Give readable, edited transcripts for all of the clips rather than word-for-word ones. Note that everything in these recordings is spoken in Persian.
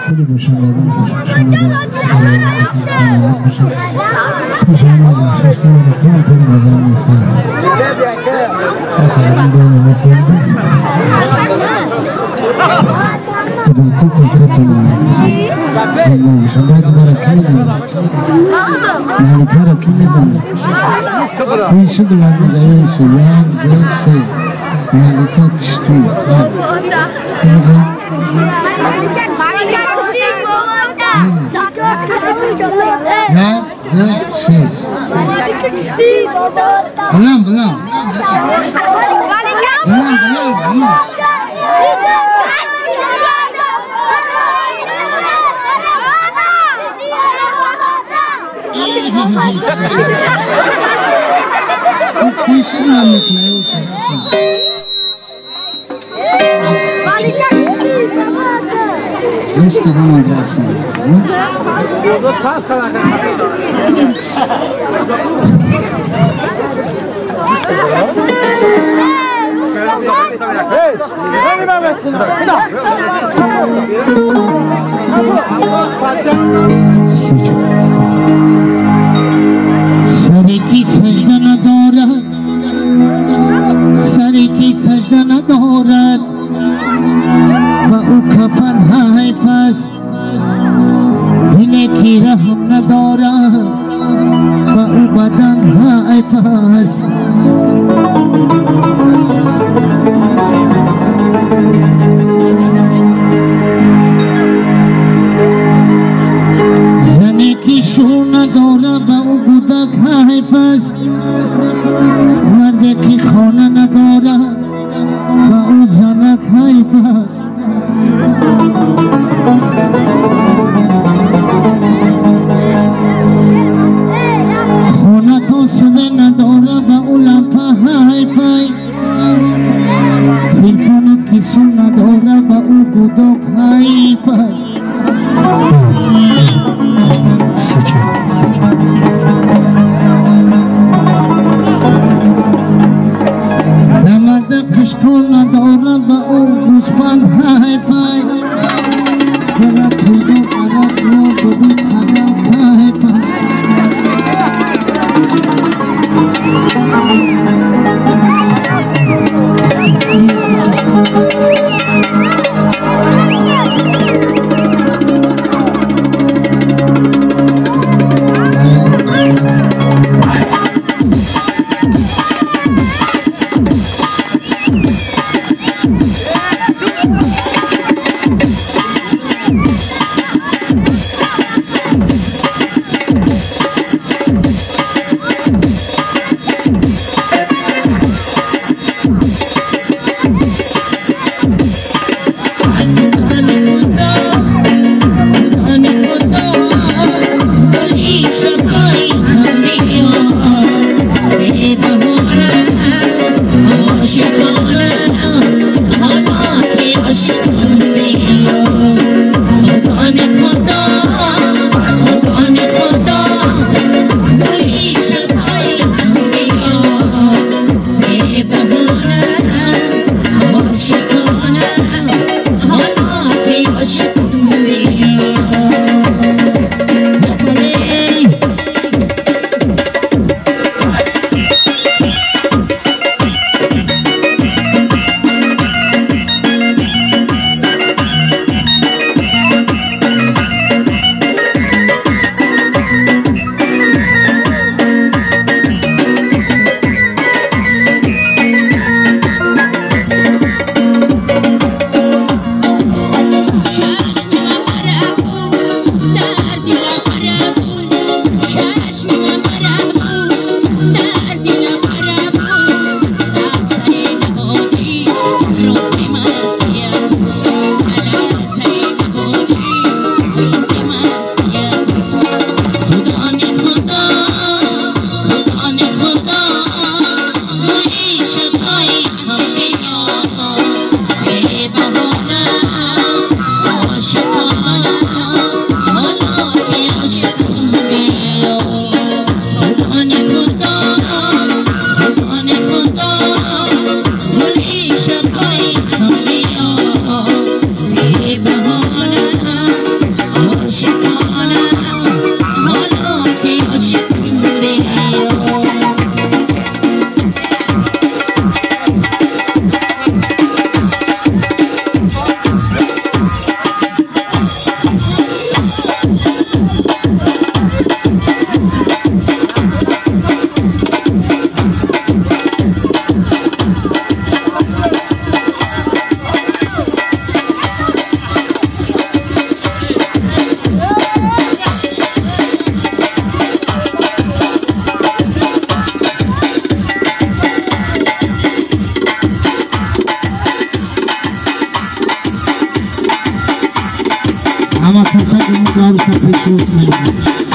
خیلی باشن دادم باشن پیشم آدم شکل رو تو مزم نیستن این دارم نفر بود تو با کوکو کتونه این نباشن باید برا کی میدن مالکه را کی میدن این شکل هم میدن سیان دیسی مالکه کشتی Ya, şey. Belam. Belam. Bir şey mi anlatmaya Meşke bana gelsin. Burada tas sana سری کی سجده ندارد و او کفن حیفست دلی کی رحم ندارد و او بدن حیفست زنی کی شور ندارد و او کودک حیفست مردی کی خانه ندارد و او زنک حیفست خونه تو سوی نداره و او لمپه حیفه تلفونت کسو نداره و او گودک حیفه دمد اما کسا که مقابل تفریقوت می‌کنه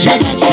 Check it.